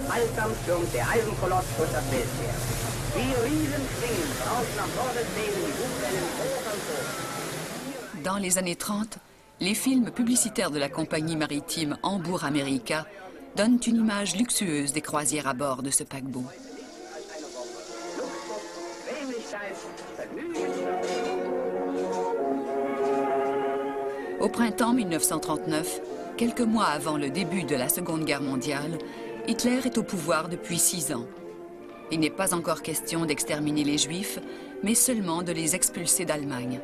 Fallkampfsturm der Eisenkoloss durch das Weltmeer. Wie Riesenschwingen draußen am Nordesee die Bugwellen hoch und hoch. Dans les années 30, les films publicitaires de la compagnie maritime Hamburg America donnent une image luxueuse des croisières à bord de ce paquebot. Au printemps 1939, quelques mois avant le début de la Seconde Guerre mondiale, Hitler est au pouvoir depuis 6 ans. Il n'est pas encore question d'exterminer les Juifs, mais seulement de les expulser d'Allemagne.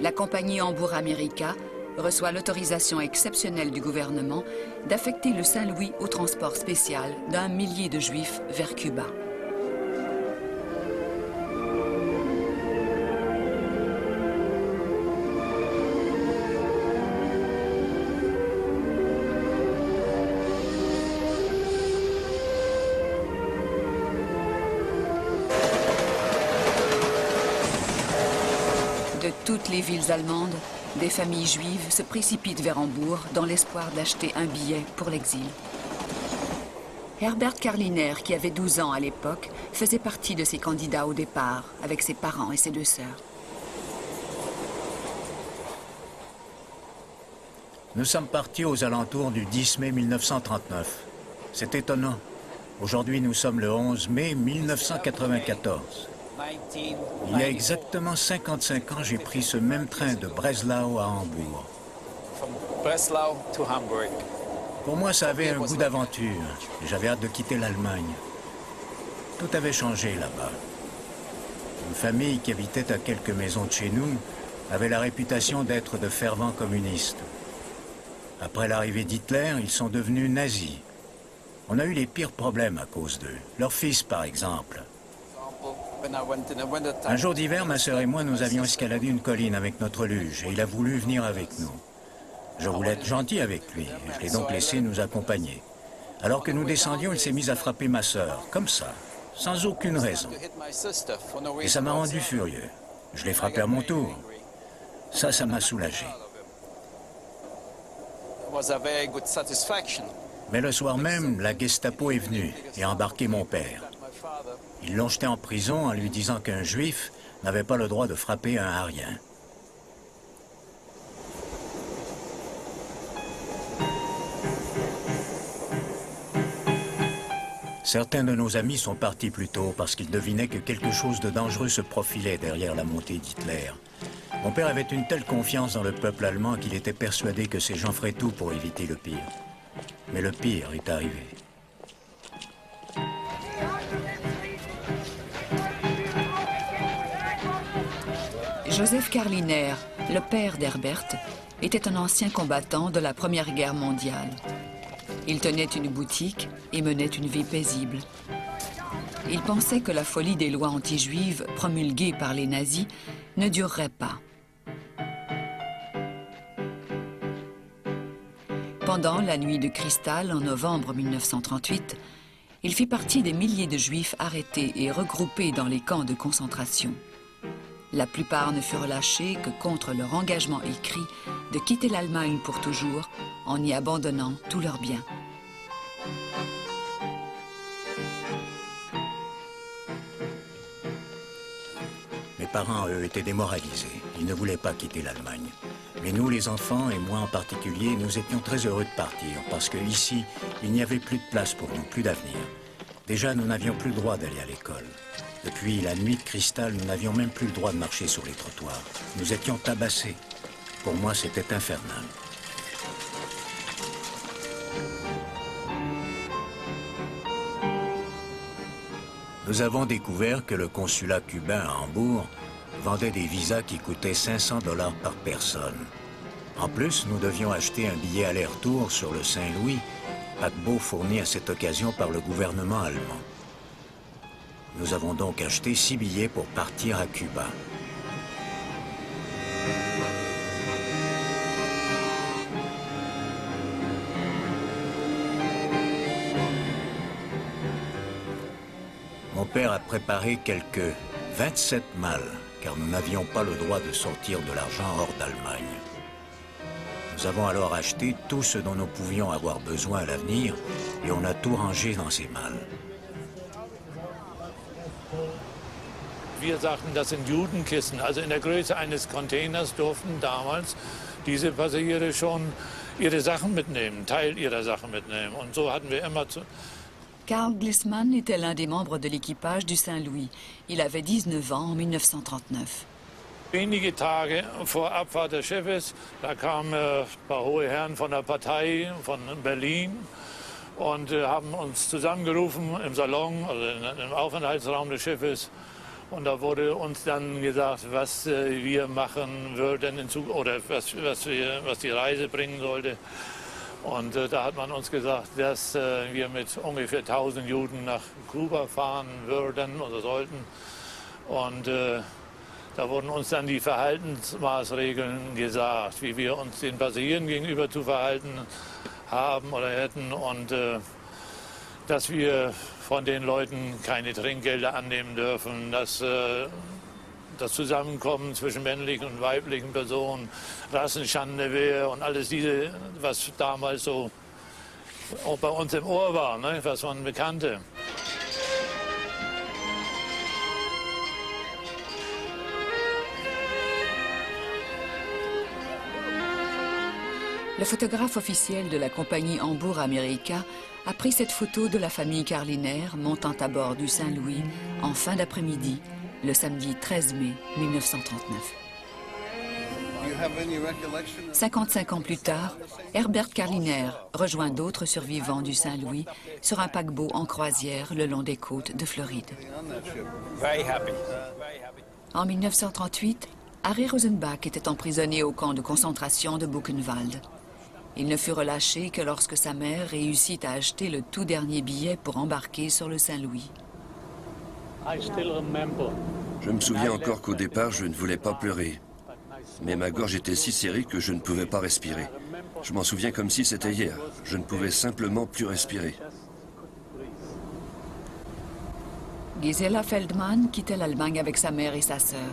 La compagnie Hamburg America reçoit l'autorisation exceptionnelle du gouvernement d'affecter le Saint-Louis au transport spécial d'1 millier de Juifs vers Cuba. De toutes les villes allemandes, des familles juives se précipitent vers Hambourg dans l'espoir d'acheter un billet pour l'exil. Herbert Karliner, qui avait 12 ans à l'époque, faisait partie de ces candidats au départ, avec ses parents et ses 2 sœurs. Nous sommes partis aux alentours du 10 mai 1939. C'est étonnant. Aujourd'hui, nous sommes le 11 mai 1994. Il y a exactement 55 ans, j'ai pris ce même train de Breslau à Hambourg. Pour moi, ça avait un goût d'aventure. J'avais hâte de quitter l'Allemagne. Tout avait changé là-bas. Une famille qui habitait à quelques maisons de chez nous avait la réputation d'être de fervents communistes. Après l'arrivée d'Hitler, ils sont devenus nazis. On a eu les pires problèmes à cause d'eux. Leur fils, par exemple. Un jour d'hiver, ma sœur et moi, nous avions escaladé une colline avec notre luge et il a voulu venir avec nous. Je voulais être gentil avec lui et je l'ai donc laissé nous accompagner. Alors que nous descendions, il s'est mis à frapper ma sœur, comme ça, sans aucune raison. Et ça m'a rendu furieux. Je l'ai frappé à mon tour. Ça m'a soulagé. Mais le soir même, la Gestapo est venue et a embarqué mon père. Ils l'ont jeté en prison en lui disant qu'un juif n'avait pas le droit de frapper un arien. Certains de nos amis sont partis plus tôt parce qu'ils devinaient que quelque chose de dangereux se profilait derrière la montée d'Hitler. Mon père avait une telle confiance dans le peuple allemand qu'il était persuadé que ces gens feraient tout pour éviter le pire. Mais le pire est arrivé. Joseph Karliner, le père d'Herbert, était un ancien combattant de la Première Guerre mondiale. Il tenait une boutique et menait une vie paisible. Il pensait que la folie des lois anti-juives promulguées par les nazis ne durerait pas. Pendant la nuit de cristal en novembre 1938, il fit partie des milliers de Juifs arrêtés et regroupés dans les camps de concentration. La plupart ne furent lâchés que contre leur engagement écrit de quitter l'Allemagne pour toujours en y abandonnant tous leurs biens. Mes parents, eux, étaient démoralisés. Ils ne voulaient pas quitter l'Allemagne. Mais nous, les enfants, et moi en particulier, nous étions très heureux de partir parce qu'ici, il n'y avait plus de place pour nous, plus d'avenir. Déjà, nous n'avions plus le droit d'aller à l'école. Depuis la nuit de cristal, nous n'avions même plus le droit de marcher sur les trottoirs. Nous étions tabassés. Pour moi, c'était infernal. Nous avons découvert que le consulat cubain à Hambourg vendait des visas qui coûtaient 500 $ par personne. En plus, nous devions acheter un billet aller-retour sur le Saint-Louis, paquebot fourni à cette occasion par le gouvernement allemand. Nous avons donc acheté 6 billets pour partir à Cuba. Mon père a préparé quelques 27 malles, car nous n'avions pas le droit de sortir de l'argent hors d'Allemagne. Nous avons alors acheté tout ce dont nous pouvions avoir besoin à l'avenir et on a tout rangé dans ces malles. Wir sagten, das sind Judenkisten. Also in der Größe eines Containers durften damals diese Passagiere schon ihre Sachen mitnehmen, Teil ihrer Sachen mitnehmen. Und so hatten wir immer zu... Karl Glissman était l'un des membres de l'équipage du Saint-Louis. Il avait 19 ans en 1939. Wenige Tage vor Abfahrt des Schiffes, da kamen ein paar hohe Herren von der Partei von Berlin und haben uns zusammengerufen im Salon, also im Aufenthaltsraum des Schiffes. Und da wurde uns dann gesagt, was wir machen würden in Zukunft, oder was die Reise bringen sollte. Und da hat man uns gesagt, dass wir mit ungefähr 1000 Juden nach Kuba fahren würden oder sollten. Und da wurden uns dann die Verhaltensmaßregeln gesagt, wie wir uns den Passagieren gegenüber zu verhalten haben oder hätten. Und dass wir von den Leuten keine Trinkgelder annehmen dürfen, dass das Zusammenkommen zwischen männlichen und weiblichen Personen Rassenschande wäre und alles diese, was damals so auch bei uns im Ohr war, ne, was man bekannte. Le photographe officiel de la compagnie Hamburg America a pris cette photo de la famille Carliner montant à bord du Saint-Louis en fin d'après-midi, le samedi 13 mai 1939. 55 ans plus tard, Herbert Carliner rejoint d'autres survivants du Saint-Louis sur un paquebot en croisière le long des côtes de Floride. En 1938, Harry Rosenbach était emprisonné au camp de concentration de Buchenwald. Il ne fut relâché que lorsque sa mère réussit à acheter le tout dernier billet pour embarquer sur le Saint-Louis. Je me souviens encore qu'au départ, je ne voulais pas pleurer. Mais ma gorge était si serrée que je ne pouvais pas respirer. Je m'en souviens comme si c'était hier. Je ne pouvais simplement plus respirer. Gisela Feldman quittait l'Allemagne avec sa mère et sa sœur.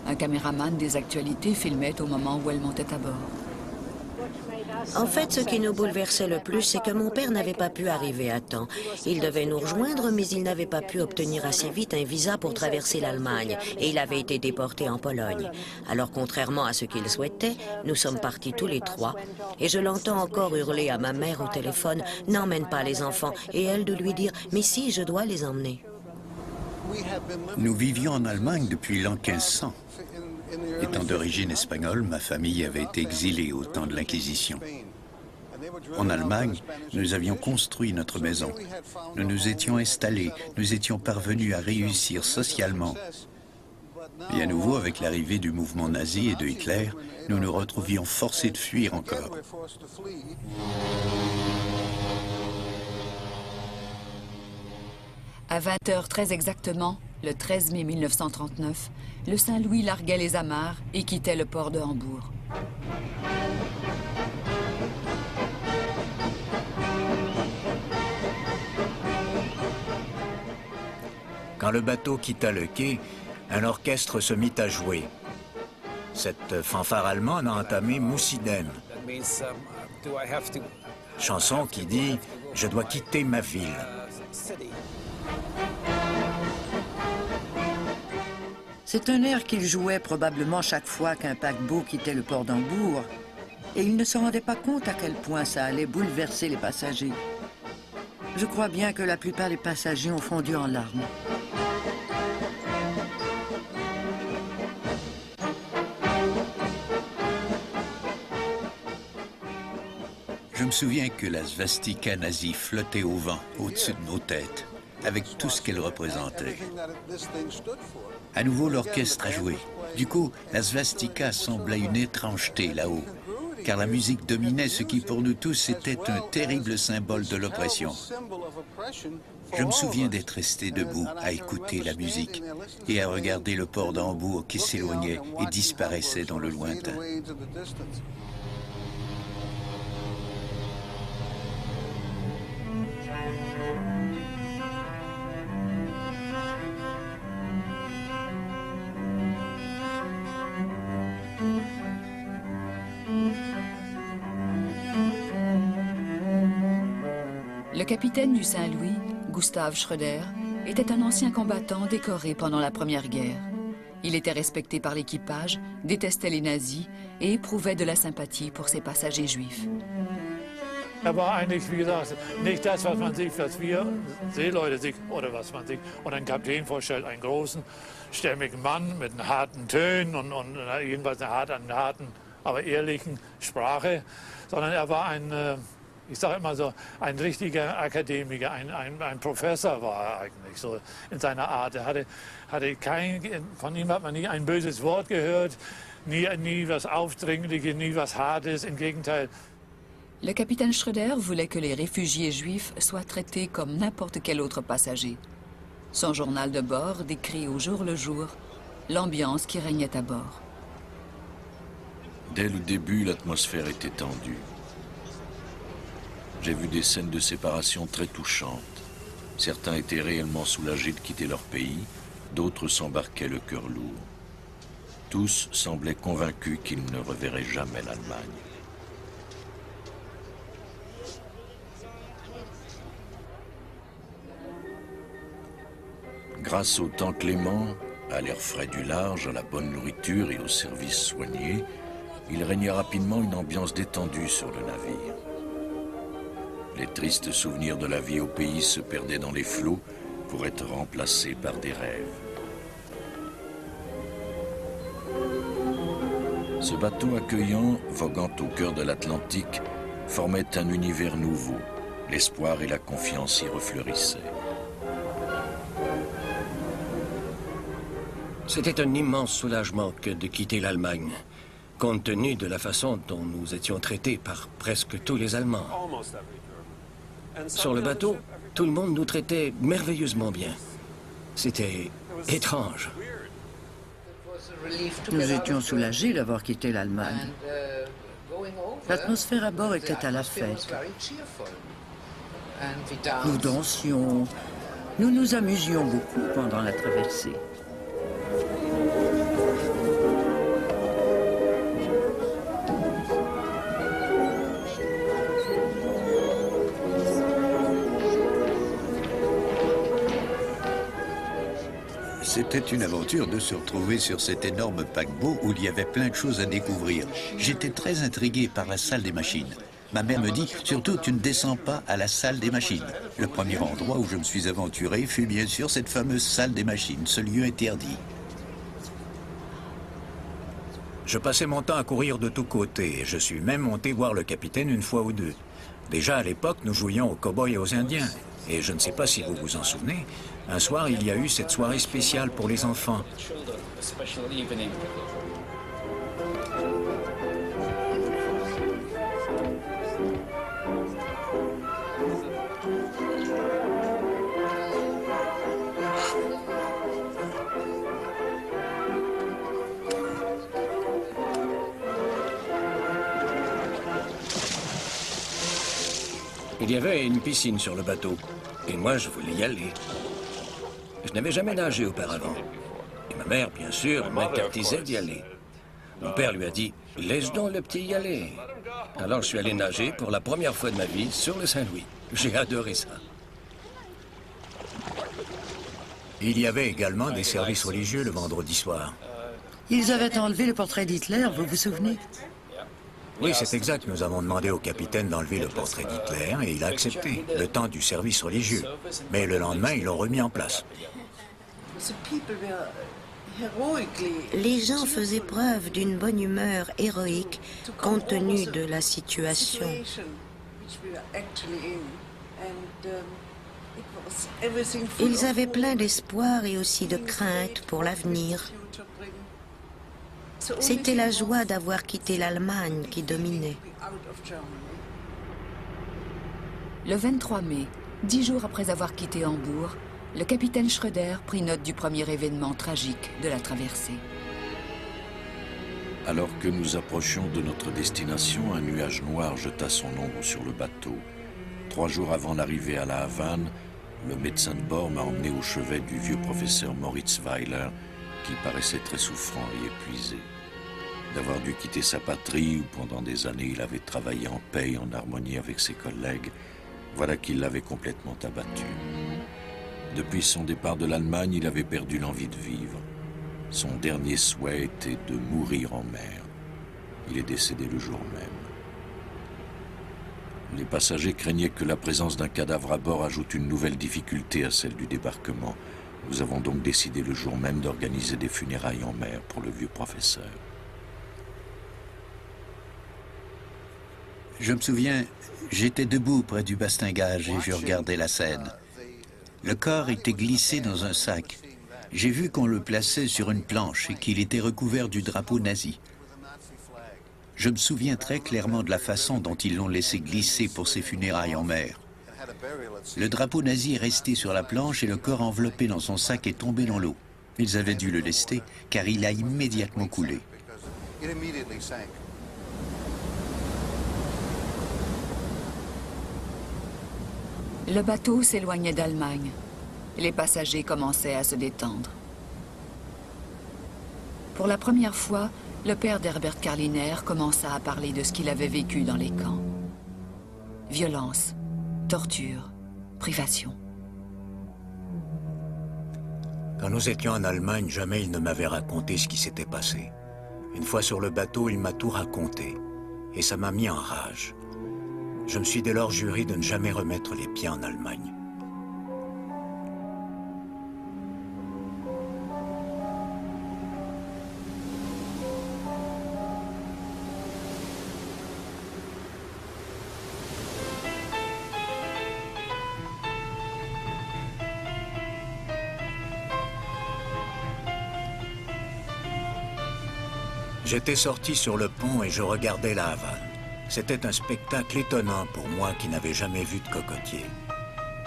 Un caméraman des actualités filmait au moment où elle montait à bord. En fait, ce qui nous bouleversait le plus, c'est que mon père n'avait pas pu arriver à temps. Il devait nous rejoindre, mais il n'avait pas pu obtenir assez vite un visa pour traverser l'Allemagne, et il avait été déporté en Pologne. Alors, contrairement à ce qu'il souhaitait, nous sommes partis tous les trois, et je l'entends encore hurler à ma mère au téléphone, « N'emmène pas les enfants », et elle de lui dire, « Mais si, je dois les emmener ». Nous vivions en Allemagne depuis l'an 1500. Étant d'origine espagnole, ma famille avait été exilée au temps de l'Inquisition. En Allemagne, nous avions construit notre maison. Nous nous étions installés, nous étions parvenus à réussir socialement. Et à nouveau, avec l'arrivée du mouvement nazi et de Hitler, nous nous retrouvions forcés de fuir encore. À 20h très exactement, le 13 mai 1939, le Saint-Louis larguait les amarres et quittait le port de Hambourg. Quand le bateau quitta le quai, un orchestre se mit à jouer. Cette fanfare allemande a entamé Moussiden, chanson qui dit « Je dois quitter ma ville ». C'est un air qu'il jouait probablement chaque fois qu'un paquebot quittait le port d'Hambourg, et il ne se rendait pas compte à quel point ça allait bouleverser les passagers. Je crois bien que la plupart des passagers ont fondu en larmes. Je me souviens que la svastika nazie flottait au vent, au-dessus de nos têtes, avec tout ce qu'elle représentait. À nouveau, l'orchestre a joué. Du coup, la svastika semblait une étrangeté là-haut, car la musique dominait ce qui pour nous tous était un terrible symbole de l'oppression. Je me souviens d'être resté debout à écouter la musique et à regarder le port d'Hambourg qui s'éloignait et disparaissait dans le lointain. Le Le capitaine du Saint-Louis, Gustav Schröder, était un ancien combattant décoré pendant la Première Guerre. Il était respecté par l'équipage, détestait les nazis et éprouvait de la sympathie pour ses passagers juifs. Er war eigentlich, wie gesagt, nicht das, was man sich, was wir Seeleute sich, oder was man sich unter einen Kapitän vorstellt, einen großen, stämmigen Mann mit harten Tönen und jedenfalls einer harten, aber ehrlichen Sprache, sondern er war ein, ich sage immer so, ein richtiger Akademiker, ein Professor war er eigentlich, so in seiner Art. Er hatte von ihm hat man nie ein böses Wort gehört, nie was Aufdringliches, nie was Hartes, im Gegenteil. Le capitaine Schröder voulait que les réfugiés juifs soient traités comme n'importe quel autre passager. Son journal de bord décrit au jour le jour l'ambiance qui régnait à bord. Dès le début, l'atmosphère était tendue. J'ai vu des scènes de séparation très touchantes. Certains étaient réellement soulagés de quitter leur pays, d'autres s'embarquaient le cœur lourd. Tous semblaient convaincus qu'ils ne reverraient jamais l'Allemagne. Grâce au temps clément, à l'air frais du large, à la bonne nourriture et aux services soignés, il régnait rapidement une ambiance détendue sur le navire. Les tristes souvenirs de la vie au pays se perdaient dans les flots pour être remplacés par des rêves. Ce bateau accueillant, voguant au cœur de l'Atlantique, formait un univers nouveau. L'espoir et la confiance y refleurissaient. C'était un immense soulagement que de quitter l'Allemagne, compte tenu de la façon dont nous étions traités par presque tous les Allemands. Sur le bateau, tout le monde nous traitait merveilleusement bien. C'était étrange. Nous étions soulagés d'avoir quitté l'Allemagne. L'atmosphère à bord était à la fête. Nous dansions, nous nous amusions beaucoup pendant la traversée. C'était une aventure de se retrouver sur cet énorme paquebot où il y avait plein de choses à découvrir. J'étais très intrigué par la salle des machines. Ma mère me dit, surtout, tu ne descends pas à la salle des machines. Le premier endroit où je me suis aventuré fut bien sûr cette fameuse salle des machines, ce lieu interdit. Je passais mon temps à courir de tous côtés et je suis même monté voir le capitaine une fois ou deux. Déjà à l'époque, nous jouions aux cow-boys et aux Indiens. Et je ne sais pas si vous vous en souvenez, un soir, il y a eu cette soirée spéciale pour les enfants. Il y avait une piscine sur le bateau, et moi je voulais y aller. Je n'avais jamais nagé auparavant. Et ma mère, bien sûr, m'interdisait d'y aller. Mon père lui a dit, laisse donc le petit y aller. Alors je suis allé nager pour la première fois de ma vie sur le Saint-Louis. J'ai adoré ça. Il y avait également des services religieux le vendredi soir. Ils avaient enlevé le portrait d'Hitler, vous vous souvenez? Oui, c'est exact. Nous avons demandé au capitaine d'enlever le portrait d'Hitler et il a accepté, le temps du service religieux. Mais le lendemain, ils l'ont remis en place. Les gens faisaient preuve d'une bonne humeur héroïque compte tenu de la situation. Ils avaient plein d'espoir et aussi de crainte pour l'avenir. C'était la joie d'avoir quitté l'Allemagne qui dominait. Le 23 mai, 10 jours après avoir quitté Hambourg, le capitaine Schröder prit note du premier événement tragique de la traversée. Alors que nous approchions de notre destination, un nuage noir jeta son ombre sur le bateau. 3 jours avant l'arrivée à la Havane, le médecin de bord m'a emmené au chevet du vieux professeur Moritz Weiler, qui paraissait très souffrant et épuisé. D'avoir dû quitter sa patrie, où pendant des années il avait travaillé en paix et en harmonie avec ses collègues, Voilà qui l'avait complètement abattu. Depuis son départ de l'Allemagne, il avait perdu l'envie de vivre. Son dernier souhait était de mourir en mer. Il est décédé le jour même. Les passagers craignaient que la présence d'un cadavre à bord ajoute une nouvelle difficulté à celle du débarquement. Nous avons donc décidé le jour même d'organiser des funérailles en mer pour le vieux professeur. Je me souviens, j'étais debout près du bastingage et je regardais la scène. Le corps était glissé dans un sac. J'ai vu qu'on le plaçait sur une planche et qu'il était recouvert du drapeau nazi. Je me souviens très clairement de la façon dont ils l'ont laissé glisser pour ses funérailles en mer. Le drapeau nazi est resté sur la planche et le corps enveloppé dans son sac est tombé dans l'eau. Ils avaient dû le lester car il a immédiatement coulé. Le bateau s'éloignait d'Allemagne. Les passagers commençaient à se détendre. Pour la première fois, le père d'Herbert Karliner commença à parler de ce qu'il avait vécu dans les camps. Violence, torture, privation. Quand nous étions en Allemagne, jamais il ne m'avait raconté ce qui s'était passé. Une fois sur le bateau, il m'a tout raconté. Et ça m'a mis en rage. Je me suis dès lors juré de ne jamais remettre les pieds en Allemagne. J'étais sorti sur le pont et je regardais la Havane. C'était un spectacle étonnant pour moi qui n'avais jamais vu de cocotier.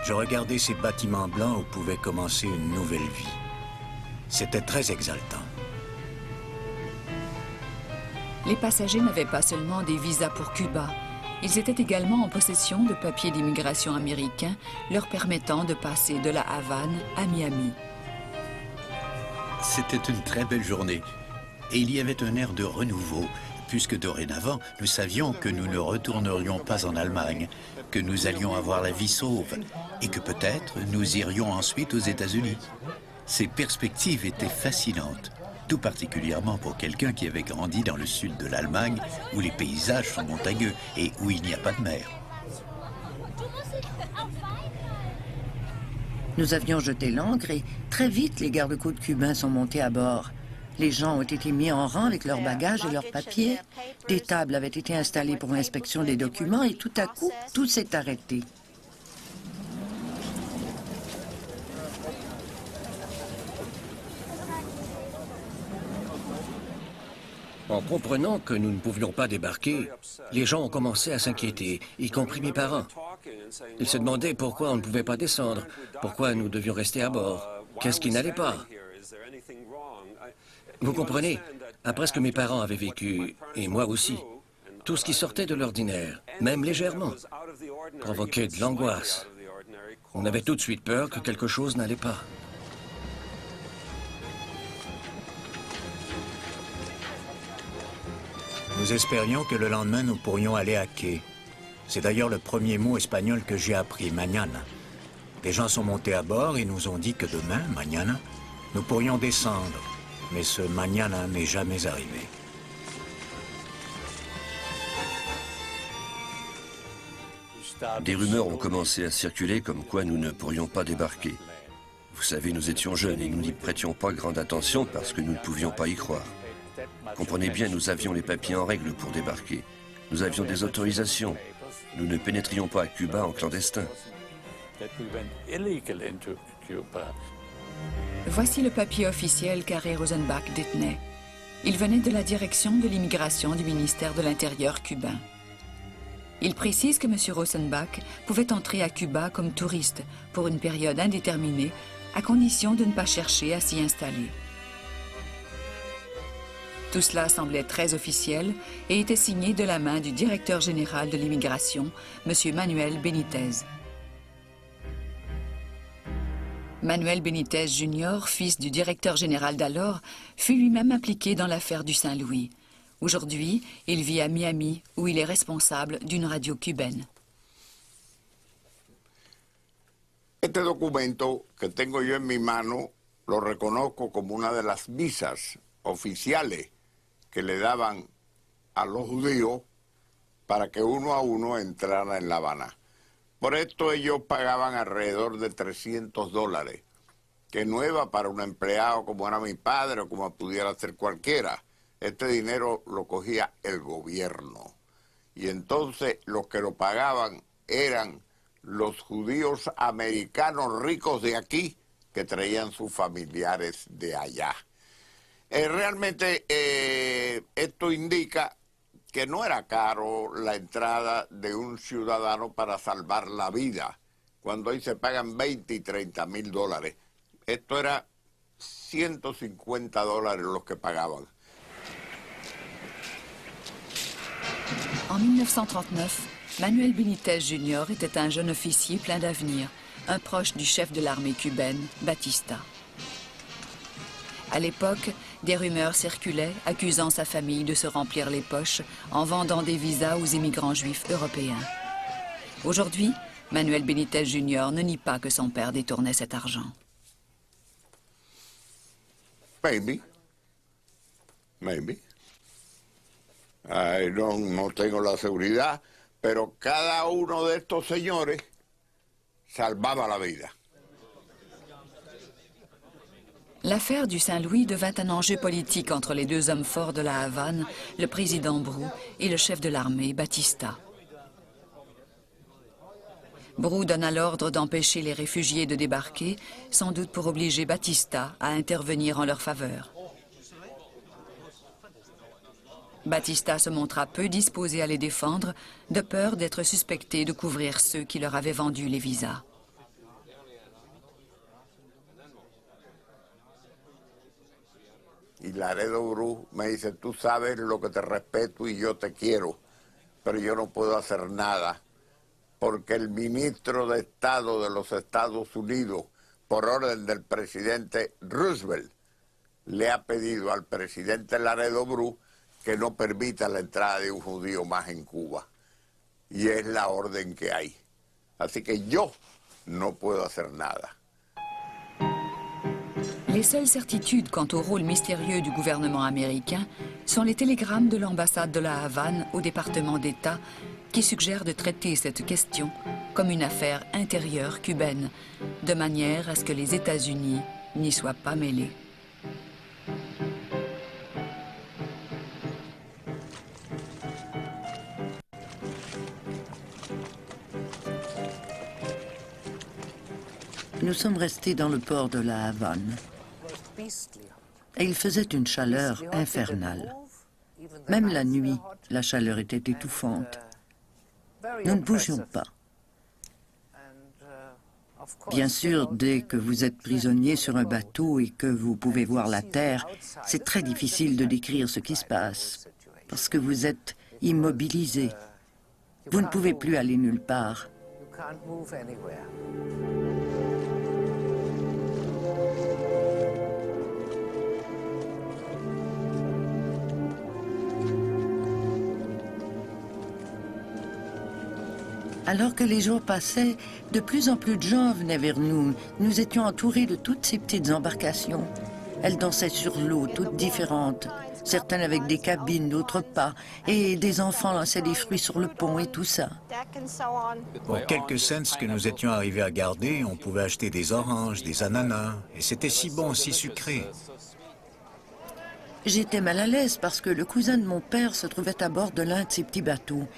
Je regardais ces bâtiments blancs où pouvait commencer une nouvelle vie. C'était très exaltant. Les passagers n'avaient pas seulement des visas pour Cuba. Ils étaient également en possession de papiers d'immigration américains leur permettant de passer de la Havane à Miami. C'était une très belle journée. Et il y avait un air de renouveau, puisque dorénavant, nous savions que nous ne retournerions pas en Allemagne, que nous allions avoir la vie sauve, et que peut-être nous irions ensuite aux États-Unis. Ces perspectives étaient fascinantes, tout particulièrement pour quelqu'un qui avait grandi dans le sud de l'Allemagne, où les paysages sont montagneux et où il n'y a pas de mer. Nous avions jeté l'ancre et très vite les gardes-côtes cubains sont montés à bord. Les gens ont été mis en rang avec leurs bagages et leurs papiers. Des tables avaient été installées pour l'inspection des documents et tout à coup, tout s'est arrêté. En comprenant que nous ne pouvions pas débarquer, les gens ont commencé à s'inquiéter, y compris mes parents. Ils se demandaient pourquoi on ne pouvait pas descendre, pourquoi nous devions rester à bord, qu'est-ce qui n'allait pas. Vous comprenez, après ce que mes parents avaient vécu, et moi aussi, tout ce qui sortait de l'ordinaire, même légèrement, provoquait de l'angoisse. On avait tout de suite peur que quelque chose n'allait pas. Nous espérions que le lendemain, nous pourrions aller à quai. C'est d'ailleurs le premier mot espagnol que j'ai appris, mañana. Des gens sont montés à bord et nous ont dit que demain, mañana, nous pourrions descendre. Mais ce mañana n'est jamais arrivé. Des rumeurs ont commencé à circuler comme quoi nous ne pourrions pas débarquer. Vous savez, nous étions jeunes et nous n'y prêtions pas grande attention parce que nous ne pouvions pas y croire. Comprenez bien, nous avions les papiers en règle pour débarquer. Nous avions des autorisations. Nous ne pénétrions pas à Cuba en clandestin. Voici le papier officiel qu'Harry Rosenbach détenait. Il venait de la direction de l'immigration du ministère de l'Intérieur cubain. Il précise que M. Rosenbach pouvait entrer à Cuba comme touriste pour une période indéterminée, à condition de ne pas chercher à s'y installer. Tout cela semblait très officiel et était signé de la main du directeur général de l'immigration, M. Manuel Benitez. Manuel Benitez Jr., fils du directeur général d'alors, fut lui-même impliqué dans l'affaire du Saint-Louis. Aujourd'hui, il vit à Miami, où il est responsable d'une radio cubaine. Este documento que tengo yo en mi mano lo reconozco como una de las visas oficiales que le daban a los judíos para que uno a uno entrara en La Habana. Por esto ellos pagaban alrededor de $300, que no iba para un empleado como era mi padre o como pudiera ser cualquiera. Este dinero lo cogía el gobierno. Y entonces los que lo pagaban eran los judíos americanos ricos de aquí que traían sus familiares de allá. Realmente esto indica que no era caro la entrada de un ciudadano para salvar la vida, cuando ahí se pagan 20 y 30 mil dólares. Esto era $150 los que pagaban. En 1939, Manuel Benítez Jr. était un jeune officier plein d'avenir, un proche du chef de l'armée cubaine, Batista. À l'époque, des rumeurs circulaient accusant sa famille de se remplir les poches en vendant des visas aux immigrants juifs européens. Aujourd'hui, Manuel Benítez Jr. ne nie pas que son père détournait cet argent. Maybe. No tengo la seguridad, pero cada uno de estos señores salvaba la vida. L'affaire du Saint-Louis devint un enjeu politique entre les deux hommes forts de la Havane, le président Brou et le chef de l'armée, Batista. Brou donna l'ordre d'empêcher les réfugiés de débarquer, sans doute pour obliger Batista à intervenir en leur faveur. Batista se montra peu disposé à les défendre, de peur d'être suspecté de couvrir ceux qui leur avaient vendu les visas. Y Laredo Brú me dice, tú sabes lo que te respeto y yo te quiero, pero yo no puedo hacer nada, porque el ministro de Estado de los Estados Unidos, por orden del presidente Roosevelt, le ha pedido al presidente Laredo Brú que no permita la entrada de un judío más en Cuba. Y es la orden que hay. Así que yo no puedo hacer nada. Les seules certitudes quant au rôle mystérieux du gouvernement américain sont les télégrammes de l'ambassade de la Havane au département d'État qui suggèrent de traiter cette question comme une affaire intérieure cubaine, de manière à ce que les États-Unis n'y soient pas mêlés. Nous sommes restés dans le port de la Havane. Et il faisait une chaleur infernale. Même la nuit, la chaleur était étouffante. Nous ne bougions pas. Bien sûr, dès que vous êtes prisonnier sur un bateau et que vous pouvez voir la terre, c'est très difficile de décrire ce qui se passe, parce que vous êtes immobilisé. Vous ne pouvez plus aller nulle part. Alors que les jours passaient, de plus en plus de gens venaient vers nous. Nous étions entourés de toutes ces petites embarcations. Elles dansaient sur l'eau, toutes différentes. Certaines avec des cabines, d'autres pas. Et des enfants lançaient des fruits sur le pont et tout ça. Pour quelques cents que nous étions arrivés à garder, on pouvait acheter des oranges, des ananas. Et c'était si bon, si sucré. J'étais mal à l'aise parce que le cousin de mon père se trouvait à bord de l'un de ces petits bateaux.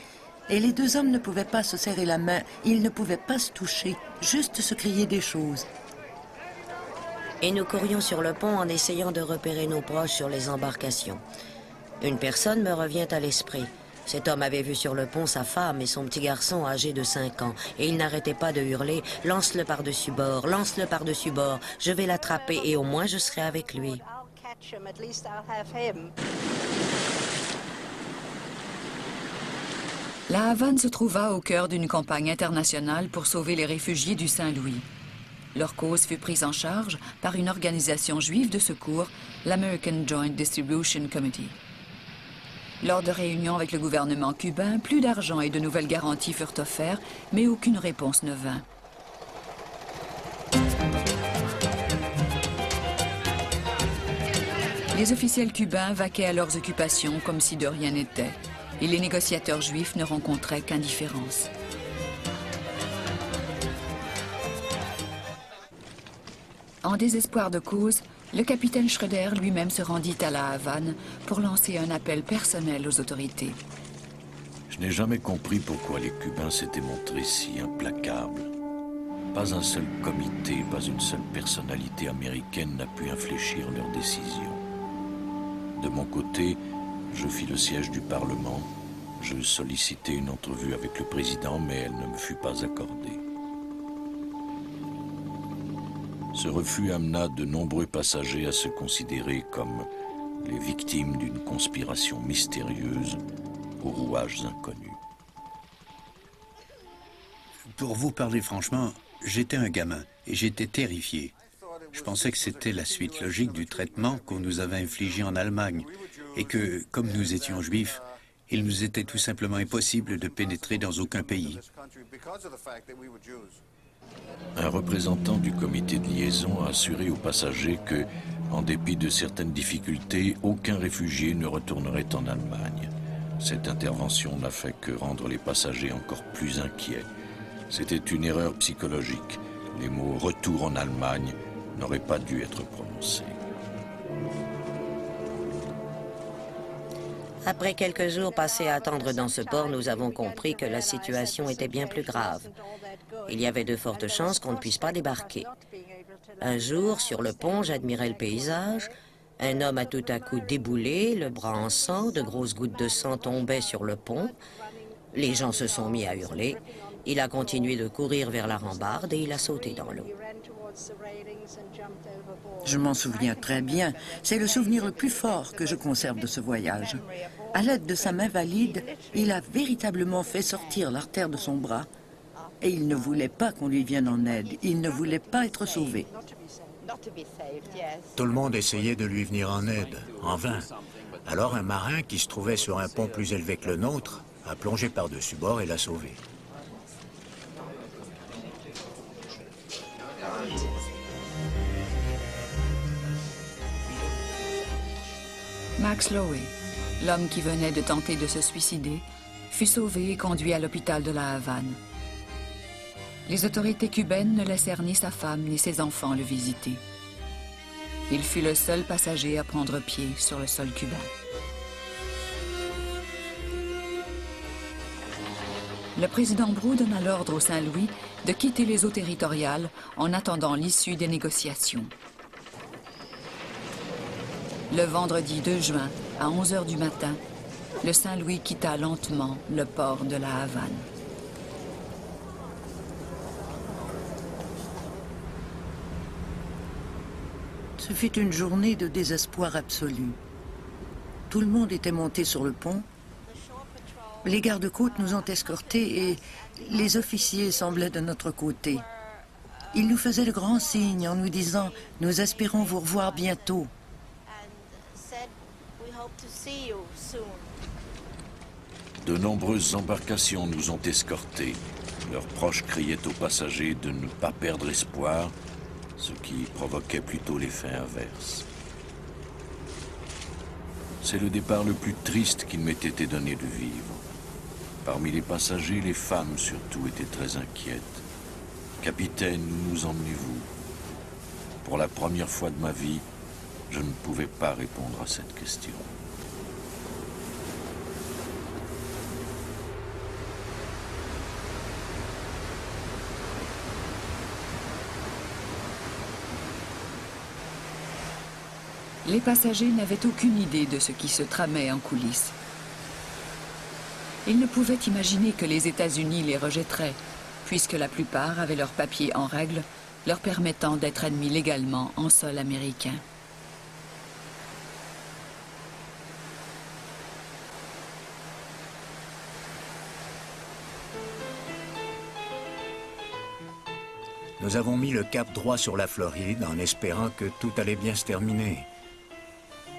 Et les deux hommes ne pouvaient pas se serrer la main, ils ne pouvaient pas se toucher, juste se crier des choses. Et nous courions sur le pont en essayant de repérer nos proches sur les embarcations. Une personne me revient à l'esprit. Cet homme avait vu sur le pont sa femme et son petit garçon âgé de 5 ans. Et il n'arrêtait pas de hurler « Lance-le par-dessus bord, lance-le par-dessus bord, je vais l'attraper et au moins je serai avec lui. » La Havane se trouva au cœur d'une campagne internationale pour sauver les réfugiés du Saint-Louis. Leur cause fut prise en charge par une organisation juive de secours, l'American Joint Distribution Committee. Lors de réunions avec le gouvernement cubain, plus d'argent et de nouvelles garanties furent offerts, mais aucune réponse ne vint. Les officiels cubains vaquaient à leurs occupations comme si de rien n'était, et les négociateurs juifs ne rencontraient qu'indifférence. En désespoir de cause, le capitaine Schröder lui-même se rendit à La Havane pour lancer un appel personnel aux autorités. Je n'ai jamais compris pourquoi les Cubains s'étaient montrés si implacables. Pas un seul comité, pas une seule personnalité américaine n'a pu infléchir leurs décisions. De mon côté, je fis le siège du Parlement. Je sollicitai une entrevue avec le président, mais elle ne me fut pas accordée. Ce refus amena de nombreux passagers à se considérer comme les victimes d'une conspiration mystérieuse aux rouages inconnus. Pour vous parler franchement, j'étais un gamin et j'étais terrifié. Je pensais que c'était la suite logique du traitement qu'on nous avait infligé en Allemagne et que, comme nous étions juifs, il nous était tout simplement impossible de pénétrer dans aucun pays. Un représentant du comité de liaison a assuré aux passagers que, en dépit de certaines difficultés, aucun réfugié ne retournerait en Allemagne. Cette intervention n'a fait que rendre les passagers encore plus inquiets. C'était une erreur psychologique. Les mots « retour en Allemagne » n'auraient pas dû être prononcés. Après quelques jours passés à attendre dans ce port, nous avons compris que la situation était bien plus grave. Il y avait de fortes chances qu'on ne puisse pas débarquer. Un jour, sur le pont, j'admirais le paysage. Un homme a tout à coup déboulé, le bras en sang, de grosses gouttes de sang tombaient sur le pont. Les gens se sont mis à hurler. Il a continué de courir vers la rambarde et il a sauté dans l'eau. Je m'en souviens très bien. C'est le souvenir le plus fort que je conserve de ce voyage. À l'aide de sa main valide, il a véritablement fait sortir l'artère de son bras. Et il ne voulait pas qu'on lui vienne en aide. Il ne voulait pas être sauvé. Tout le monde essayait de lui venir en aide, en vain. Alors un marin qui se trouvait sur un pont plus élevé que le nôtre a plongé par-dessus bord et l'a sauvé. Max Lowe, l'homme qui venait de tenter de se suicider, fut sauvé et conduit à l'hôpital de La Havane. Les autorités cubaines ne laissèrent ni sa femme ni ses enfants le visiter. Il fut le seul passager à prendre pied sur le sol cubain. Le président Brou donna l'ordre au Saint-Louis de quitter les eaux territoriales en attendant l'issue des négociations. Le vendredi 2 juin, à 11 h du matin, le Saint-Louis quitta lentement le port de La Havane. Ce fut une journée de désespoir absolu. Tout le monde était monté sur le pont. Les gardes-côtes nous ont escortés et les officiers semblaient de notre côté. Ils nous faisaient de grands signes en nous disant « Nous espérons vous revoir bientôt ». De nombreuses embarcations nous ont escortés. Leurs proches criaient aux passagers de ne pas perdre espoir, ce qui provoquait plutôt l'effet inverse. C'est le départ le plus triste qu'il m'ait été donné de vivre. Parmi les passagers, les femmes surtout étaient très inquiètes. « Capitaine, où nous emmenez-vous » Pour la première fois de ma vie, je ne pouvais pas répondre à cette question. Les passagers n'avaient aucune idée de ce qui se tramait en coulisses. Ils ne pouvaient imaginer que les États-Unis les rejetteraient, puisque la plupart avaient leurs papiers en règle, leur permettant d'être admis légalement en sol américain. Nous avons mis le cap droit sur la Floride en espérant que tout allait bien se terminer.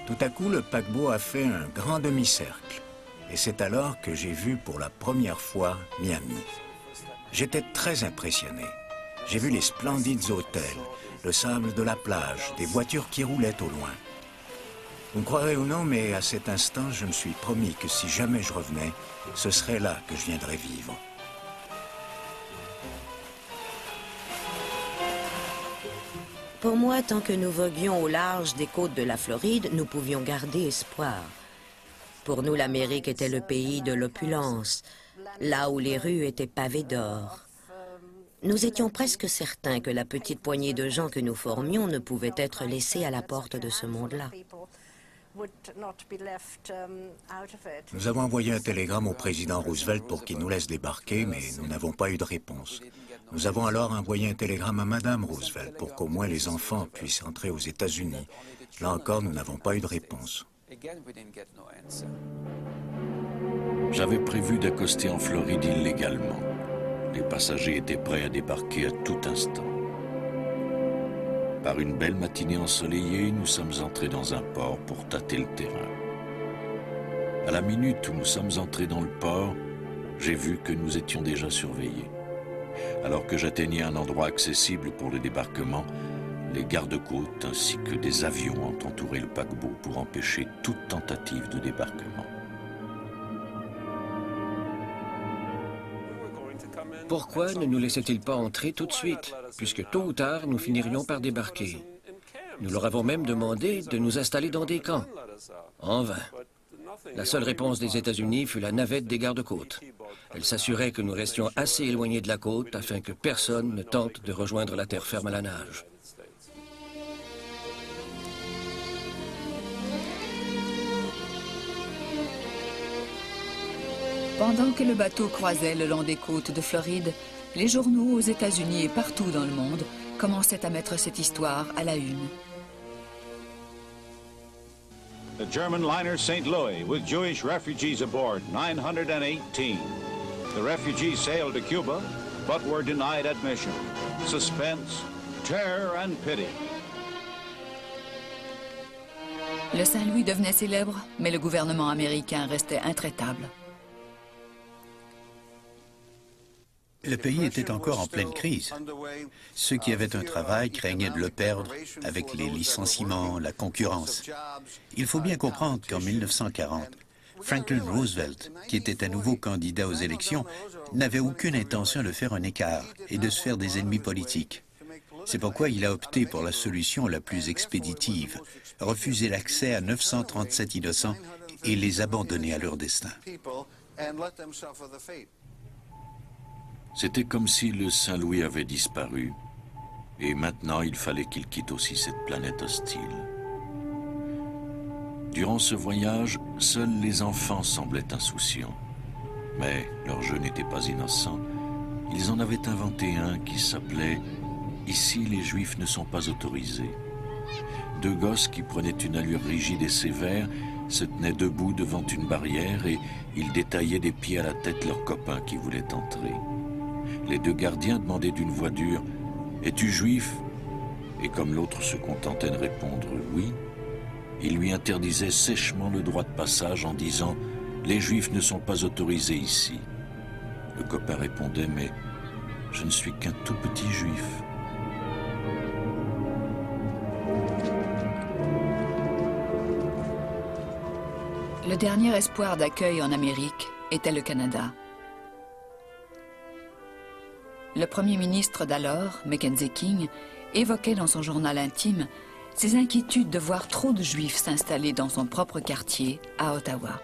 Tout à coup, le paquebot a fait un grand demi-cercle. Et c'est alors que j'ai vu pour la première fois Miami. J'étais très impressionné. J'ai vu les splendides hôtels, le sable de la plage, des voitures qui roulaient au loin. Vous me croirez ou non, mais à cet instant, je me suis promis que si jamais je revenais, ce serait là que je viendrais vivre. Pour moi, tant que nous voguions au large des côtes de la Floride, nous pouvions garder espoir. Pour nous, l'Amérique était le pays de l'opulence, là où les rues étaient pavées d'or. Nous étions presque certains que la petite poignée de gens que nous formions ne pouvait être laissée à la porte de ce monde-là. Nous avons envoyé un télégramme au président Roosevelt pour qu'il nous laisse débarquer, mais nous n'avons pas eu de réponse. Nous avons alors envoyé un télégramme à Madame Roosevelt pour qu'au moins les enfants puissent entrer aux États-Unis. Là encore, nous n'avons pas eu de réponse. J'avais prévu d'accoster en Floride illégalement. Les passagers étaient prêts à débarquer à tout instant. Par une belle matinée ensoleillée, nous sommes entrés dans un port pour tâter le terrain. À la minute où nous sommes entrés dans le port, j'ai vu que nous étions déjà surveillés. Alors que j'atteignais un endroit accessible pour le débarquement, les gardes-côtes ainsi que des avions ont entouré le paquebot pour empêcher toute tentative de débarquement. Pourquoi ne nous laissait-il pas entrer tout de suite, puisque tôt ou tard, nous finirions par débarquer? Nous leur avons même demandé de nous installer dans des camps. En vain. La seule réponse des États-Unis fut la navette des gardes-côtes. Elle s'assurait que nous restions assez éloignés de la côte afin que personne ne tente de rejoindre la terre ferme à la nage. Pendant que le bateau croisait le long des côtes de Floride, les journaux aux États-Unis et partout dans le monde commençaient à mettre cette histoire à la une. The German liner St. Louis with Jewish refugees aboard, 918. The refugees sailed to Cuba, but were denied admission. Suspense, terror and pity. Le Saint-Louis devenait célèbre, mais le gouvernement américain restait intraitable. Le pays était encore en pleine crise. Ceux qui avaient un travail craignaient de le perdre avec les licenciements, la concurrence. Il faut bien comprendre qu'en 1940, Franklin Roosevelt, qui était à nouveau candidat aux élections, n'avait aucune intention de faire un écart et de se faire des ennemis politiques. C'est pourquoi il a opté pour la solution la plus expéditive, refuser l'accès à 937 innocents et les abandonner à leur destin. C'était comme si le Saint-Louis avait disparu, et maintenant il fallait qu'il quitte aussi cette planète hostile. Durant ce voyage, seuls les enfants semblaient insouciants. Mais leur jeu n'était pas innocent. Ils en avaient inventé un qui s'appelait « Ici, les Juifs ne sont pas autorisés ». Deux gosses qui prenaient une allure rigide et sévère se tenaient debout devant une barrière et ils détaillaient des pieds à la tête leurs copains qui voulaient entrer. Les deux gardiens demandaient d'une voix dure « Es-tu juif ?» Et comme l'autre se contentait de répondre « oui », ils lui interdisaient sèchement le droit de passage en disant « Les juifs ne sont pas autorisés ici ». Le copain répondait « Mais je ne suis qu'un tout petit juif ». Le dernier espoir d'accueil en Amérique était le Canada. Le premier ministre d'alors, Mackenzie King, évoquait dans son journal intime ses inquiétudes de voir trop de Juifs s'installer dans son propre quartier, à Ottawa.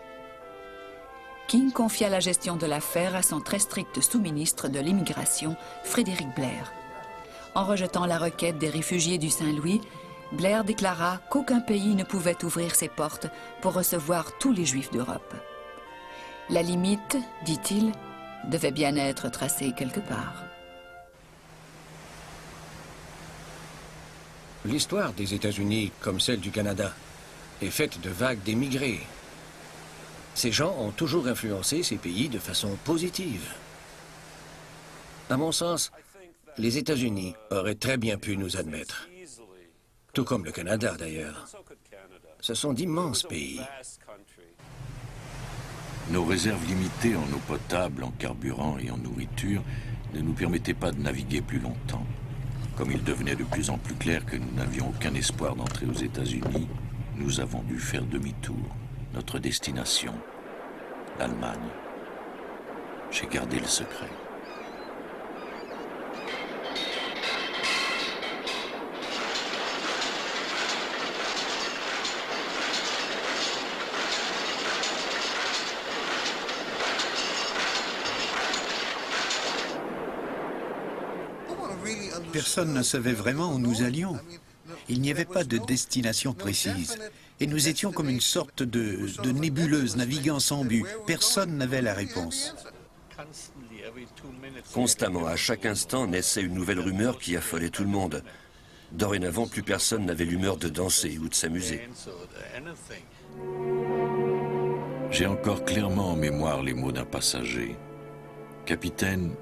King confia la gestion de l'affaire à son très strict sous-ministre de l'Immigration, Frédéric Blair. En rejetant la requête des réfugiés du Saint-Louis, Blair déclara qu'aucun pays ne pouvait ouvrir ses portes pour recevoir tous les Juifs d'Europe. La limite, dit-il, devait bien être tracée quelque part. L'histoire des États-Unis, comme celle du Canada, est faite de vagues d'émigrés. Ces gens ont toujours influencé ces pays de façon positive. À mon sens, les États-Unis auraient très bien pu nous admettre. Tout comme le Canada, d'ailleurs. Ce sont d'immenses pays. Nos réserves limitées en eau potable, en carburant et en nourriture ne nous permettaient pas de naviguer plus longtemps. Comme il devenait de plus en plus clair que nous n'avions aucun espoir d'entrer aux États-Unis, nous avons dû faire demi-tour. Notre destination, l'Allemagne. J'ai gardé le secret. Personne ne savait vraiment où nous allions. Il n'y avait pas de destination précise. Et nous étions comme une sorte de nébuleuse naviguant sans but. Personne n'avait la réponse. Constamment, à chaque instant, naissait une nouvelle rumeur qui affolait tout le monde. Dorénavant, plus personne n'avait l'humeur de danser ou de s'amuser. J'ai encore clairement en mémoire les mots d'un passager. « Capitaine,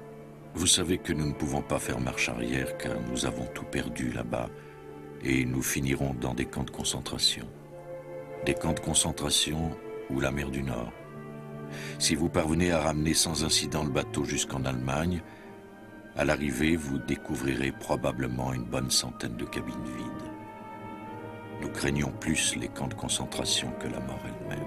vous savez que nous ne pouvons pas faire marche arrière car nous avons tout perdu là-bas et nous finirons dans des camps de concentration. Des camps de concentration ou la mer du Nord. Si vous parvenez à ramener sans incident le bateau jusqu'en Allemagne, à l'arrivée, vous découvrirez probablement une bonne centaine de cabines vides. Nous craignons plus les camps de concentration que la mort elle-même. »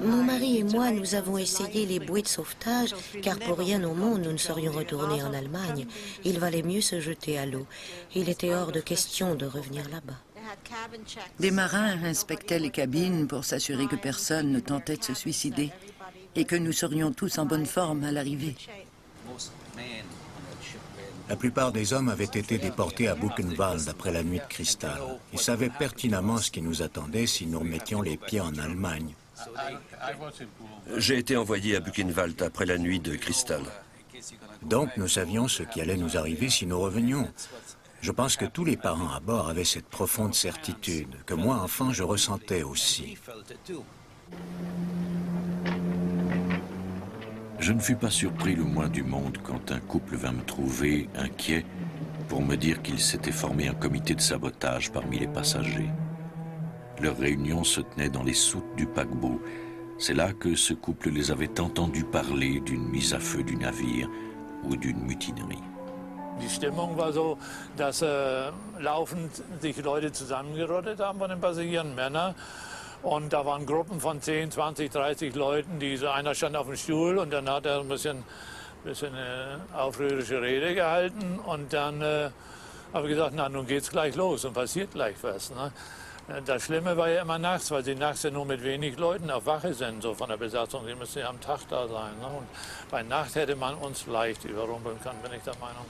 Mon mari et moi, nous avons essayé les bouées de sauvetage, car pour rien au monde, nous ne serions retournés en Allemagne. Il valait mieux se jeter à l'eau. Il était hors de question de revenir là-bas. Des marins inspectaient les cabines pour s'assurer que personne ne tentait de se suicider et que nous serions tous en bonne forme à l'arrivée. La plupart des hommes avaient été déportés à Buchenwald après la nuit de cristal. Ils savaient pertinemment ce qui nous attendait si nous remettions les pieds en Allemagne. J'ai été envoyé à Buchenwald après la nuit de cristal. Donc nous savions ce qui allait nous arriver si nous revenions. Je pense que tous les parents à bord avaient cette profonde certitude, que moi, enfant, je ressentais aussi. Je ne fus pas surpris le moins du monde quand un couple vint me trouver, inquiet, pour me dire qu'il s'était formé un comité de sabotage parmi les passagers. Leur réunion se tenait dans les soutes du paquebot. C'est là que ce couple les avait entendus parler d'une mise à feu du navire ou d'une mutinerie. Die Stimmung war so, dass laufend sich Leute zusammengerottet haben von den Passagieren, Männer. Und da waren Gruppen von 10, 20, 30 Leuten, einer stand auf dem Stuhl und dann hat er ein bisschen aufrührerische Rede gehalten. Und dann habe ich gesagt, na, nun geht's gleich los und passiert gleich was. Ne? Das Schlimme war ja immer nachts, weil sie nachts ja nur mit wenig Leuten auf Wache sind, so von der Besatzung. Sie müssen ja am Tag da sein. Ne? Und bei Nacht hätte man uns leicht überrumpeln können, bin ich der Meinung.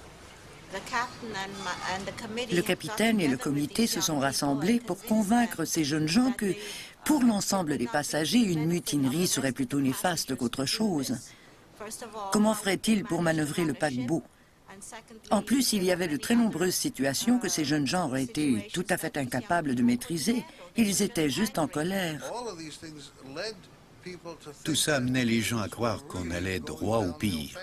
Le capitaine et le comité se sont rassemblés pour convaincre ces jeunes gens que, pour l'ensemble des passagers, une mutinerie serait plutôt néfaste qu'autre chose. Comment ferait-il pour manœuvrer le paquebot? En plus, il y avait de très nombreuses situations que ces jeunes gens auraient été tout à fait incapables de maîtriser. Ils étaient juste en colère. Tout ça amenait les gens à croire qu'on allait droit au pire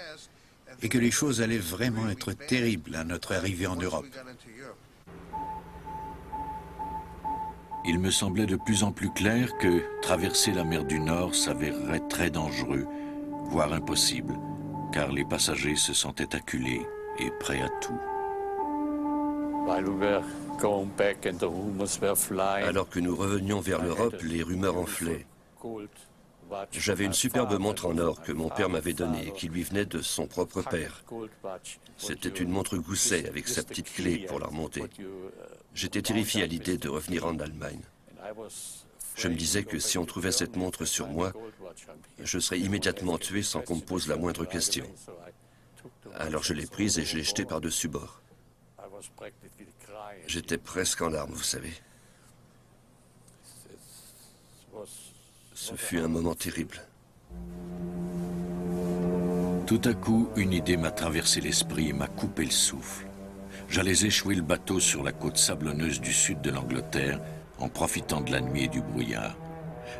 et que les choses allaient vraiment être terribles à notre arrivée en Europe. Il me semblait de plus en plus clair que traverser la mer du Nord s'avérerait très dangereux, voire impossible, car les passagers se sentaient acculés et prêts à tout. Alors que nous revenions vers l'Europe, les rumeurs enflaient. J'avais une superbe montre en or que mon père m'avait donnée et qui lui venait de son propre père. C'était une montre Gousset avec sa petite clé pour la remonter. J'étais terrifié à l'idée de revenir en Allemagne. Je me disais que si on trouvait cette montre sur moi, je serais immédiatement tué sans qu'on me pose la moindre question. Alors je l'ai prise et je l'ai jetée par-dessus bord. J'étais presque en larmes, vous savez. Ce fut un moment terrible. Tout à coup, une idée m'a traversé l'esprit et m'a coupé le souffle. J'allais échouer le bateau sur la côte sablonneuse du sud de l'Angleterre en profitant de la nuit et du brouillard.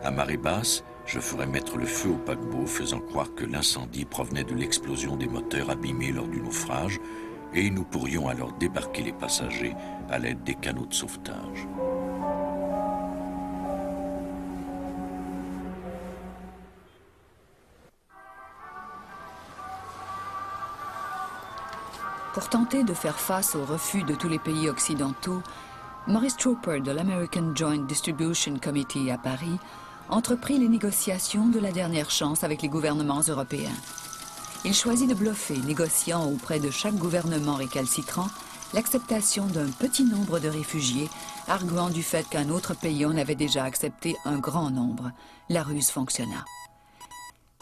À marée basse, je ferais mettre le feu au paquebot, faisant croire que l'incendie provenait de l'explosion des moteurs abîmés lors du naufrage, et nous pourrions alors débarquer les passagers à l'aide des canots de sauvetage. Pour tenter de faire face au refus de tous les pays occidentaux, Maurice Trooper de l'American Joint Distribution Committee à Paris entreprit les négociations de la dernière chance avec les gouvernements européens. Il choisit de bluffer, négociant auprès de chaque gouvernement récalcitrant l'acceptation d'un petit nombre de réfugiés, arguant du fait qu'un autre pays en avait déjà accepté un grand nombre. La ruse fonctionna.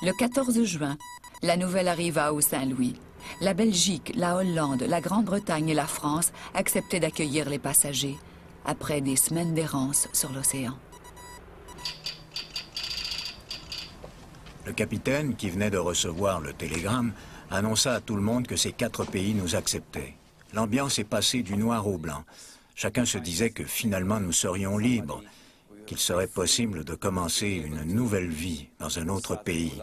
Le 14 juin, la nouvelle arriva au Saint-Louis. La Belgique, la Hollande, la Grande-Bretagne et la France acceptaient d'accueillir les passagers après des semaines d'errance sur l'océan. Le capitaine, qui venait de recevoir le télégramme, annonça à tout le monde que ces 4 pays nous acceptaient. L'ambiance est passée du noir au blanc. Chacun se disait que finalement nous serions libres, qu'il serait possible de commencer une nouvelle vie dans un autre pays.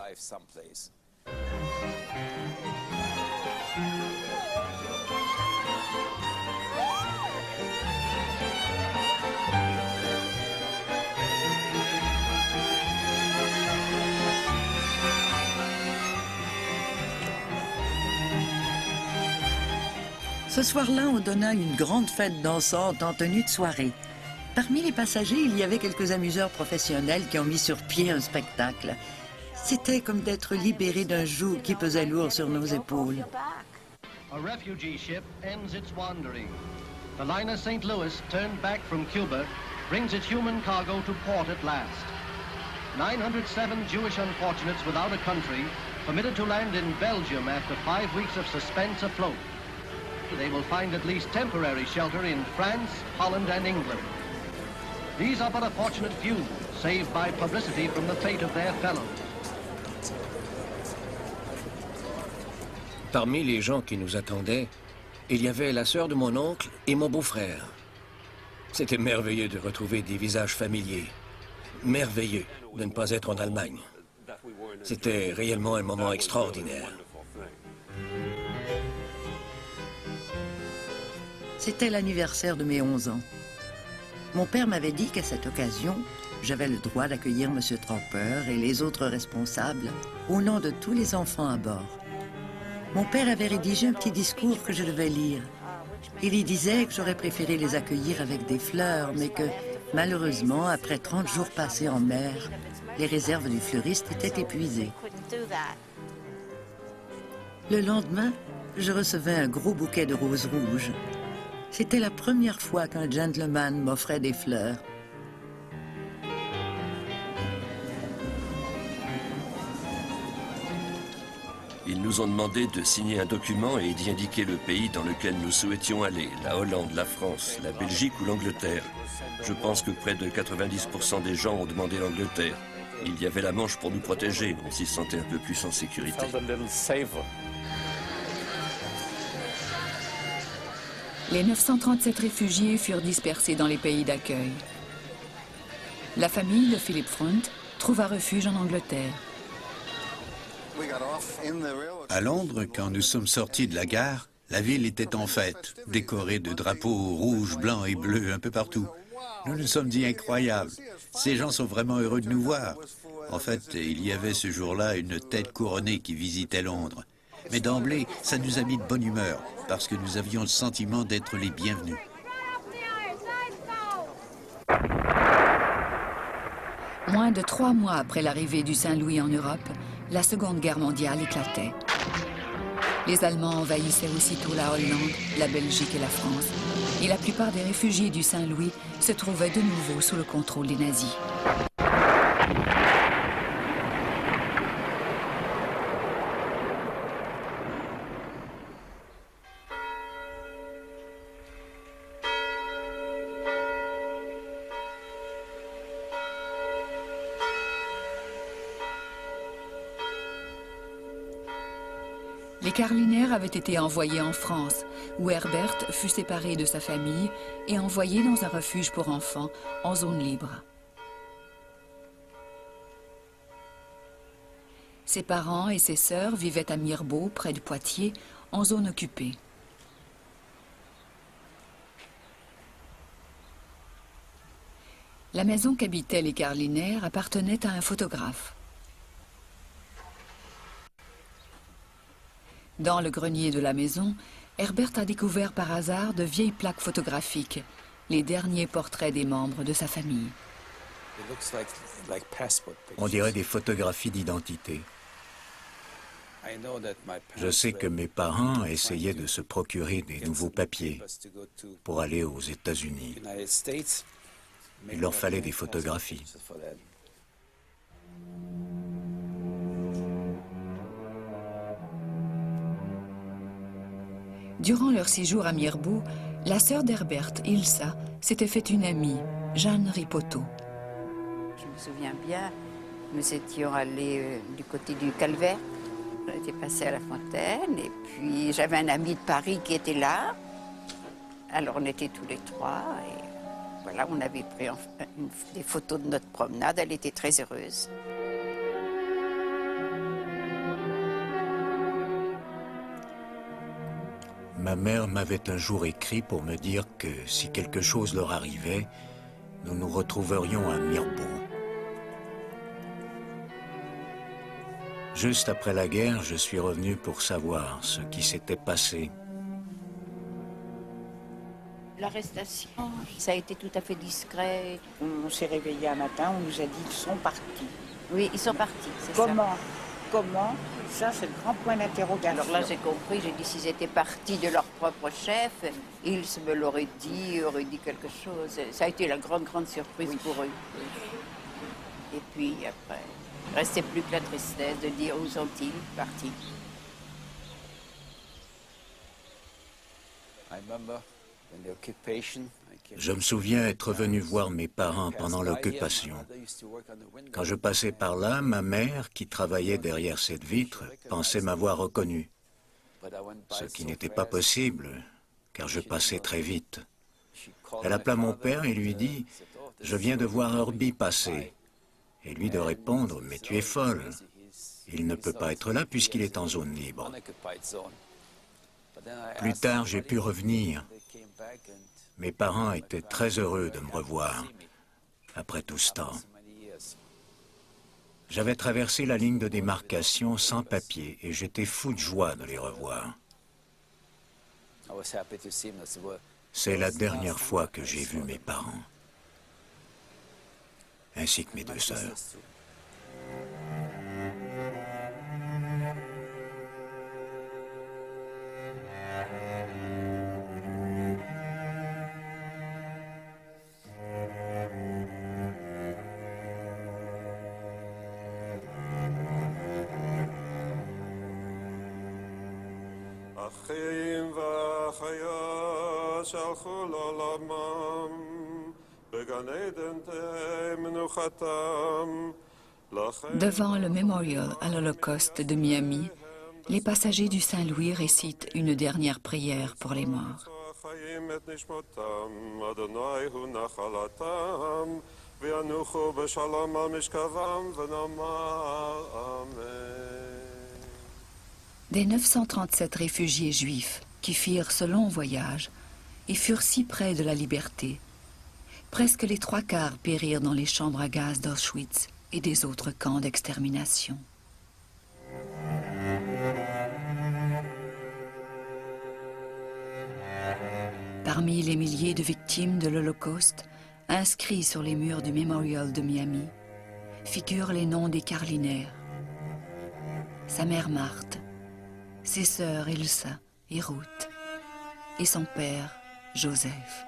Ce soir-là, on donna une grande fête dansante en tenue de soirée. Parmi les passagers, il y avait quelques amuseurs professionnels qui ont mis sur pied un spectacle. C'était comme d'être libéré d'un joug qui pesait lourd sur nos épaules. A refugee ship ends its wandering. The liner St. Louis, turned back from Cuba, brings its human cargo to port at last. 907 Jewish unfortunates without a country, permitted to land in Belgium after 5 weeks of suspense afloat. They will find at least temporary shelter in France, Holland and England. These are but a fortunate few, saved by publicity from the fate of their fellows. Parmi les gens qui nous attendaient, il y avait la sœur de mon oncle et mon beau-frère. C'était merveilleux de retrouver des visages familiers. Merveilleux de ne pas être en Allemagne. C'était réellement un moment extraordinaire. C'était l'anniversaire de mes 11 ans. Mon père m'avait dit qu'à cette occasion, j'avais le droit d'accueillir M. Trooper et les autres responsables au nom de tous les enfants à bord. Mon père avait rédigé un petit discours que je devais lire. Il y disait que j'aurais préféré les accueillir avec des fleurs, mais que, malheureusement, après 30 jours passés en mer, les réserves du fleuriste étaient épuisées. Le lendemain, je recevais un gros bouquet de roses rouges. C'était la première fois qu'un gentleman m'offrait des fleurs. Ils nous ont demandé de signer un document et d'y indiquer le pays dans lequel nous souhaitions aller, la Hollande, la France, la Belgique ou l'Angleterre. Je pense que près de 90% des gens ont demandé l'Angleterre. Il y avait la Manche pour nous protéger, on s'y sentait un peu plus en sécurité. Les 937 réfugiés furent dispersés dans les pays d'accueil. La famille de Philippe Front trouva refuge en Angleterre. À Londres, quand nous sommes sortis de la gare, la ville était en fête, décorée de drapeaux rouges, blancs et bleus un peu partout. Nous nous sommes dit incroyable. Ces gens sont vraiment heureux de nous voir. En fait, il y avait ce jour-là une tête couronnée qui visitait Londres. Mais d'emblée, ça nous a mis de bonne humeur, parce que nous avions le sentiment d'être les bienvenus. Moins de 3 mois après l'arrivée du Saint-Louis en Europe, la Seconde Guerre mondiale éclatait. Les Allemands envahissaient aussitôt la Hollande, la Belgique et la France, et la plupart des réfugiés du Saint-Louis se trouvaient de nouveau sous le contrôle des nazis. Les Carlinaires avaient été envoyés en France, où Herbert fut séparé de sa famille et envoyé dans un refuge pour enfants en zone libre. Ses parents et ses sœurs vivaient à Mirebeau, près de Poitiers, en zone occupée. La maison qu'habitaient les Carlinaires appartenait à un photographe. Dans le grenier de la maison, Herbert a découvert par hasard de vieilles plaques photographiques, les derniers portraits des membres de sa famille. On dirait des photographies d'identité. Je sais que mes parents essayaient de se procurer des nouveaux papiers pour aller aux États-Unis. Il leur fallait des photographies. Durant leur séjour à Mirbeau, la sœur d'Herbert, Ilsa, s'était fait une amie, Jeanne Ripoteau. Je me souviens bien, nous étions allés du côté du Calvaire. On était passés à la fontaine et puis j'avais un ami de Paris qui était là. Alors on était tous les trois et voilà, on avait pris des photos de notre promenade. Elle était très heureuse. Ma mère m'avait un jour écrit pour me dire que si quelque chose leur arrivait, nous nous retrouverions à Mirbeau. Juste après la guerre, je suis revenu pour savoir ce qui s'était passé. L'arrestation, ça a été tout à fait discret. On s'est réveillé un matin, on nous a dit qu'ils sont partis. Oui, ils sont partis, c'est ça. Comment? Ça, c'est le grand point d'interrogation. Alors là, j'ai compris, j'ai dit s'ils étaient partis de leur propre chef, ils me l'auraient dit, auraient dit quelque chose. Ça a été la grande surprise pour eux. Et puis après, il ne restait plus que la tristesse de dire où sont-ils partis. Je me souviens être venu voir mes parents pendant l'occupation. Quand je passais par là, ma mère, qui travaillait derrière cette vitre, pensait m'avoir reconnu. Ce qui n'était pas possible, car je passais très vite. Elle appela mon père et lui dit « Je viens de voir Herbie passer ». Et lui de répondre « Mais tu es folle. Il ne peut pas être là puisqu'il est en zone libre. » Plus tard, j'ai pu revenir. Mes parents étaient très heureux de me revoir, après tout ce temps. J'avais traversé la ligne de démarcation sans papier et j'étais fou de joie de les revoir. C'est la dernière fois que j'ai vu mes parents, ainsi que mes deux sœurs. Devant le Memorial à l'Holocauste de Miami, les passagers du Saint-Louis récitent une dernière prière pour les morts. Des 937 réfugiés juifs qui firent ce long voyage et furent si près de la liberté, presque les 3/4 périrent dans les chambres à gaz d'Auschwitz et des autres camps d'extermination. Parmi les milliers de victimes de l'Holocauste, inscrits sur les murs du Memorial de Miami, figurent les noms des Carlinaires, sa mère Marthe, ses sœurs Ilsa et Ruth, et son père Joseph.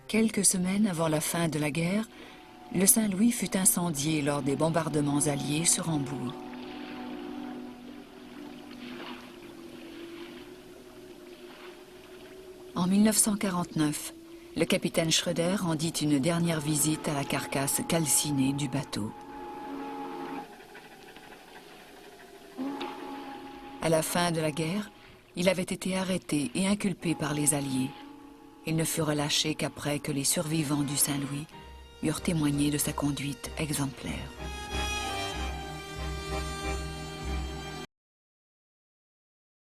Quelques semaines avant la fin de la guerre, le Saint-Louis fut incendié lors des bombardements alliés sur Hambourg. En 1949, le capitaine Schröder rendit une dernière visite à la carcasse calcinée du bateau. À la fin de la guerre, il avait été arrêté et inculpé par les Alliés. Il ne fut relâché qu'après que les survivants du Saint-Louis eurent témoigné de sa conduite exemplaire.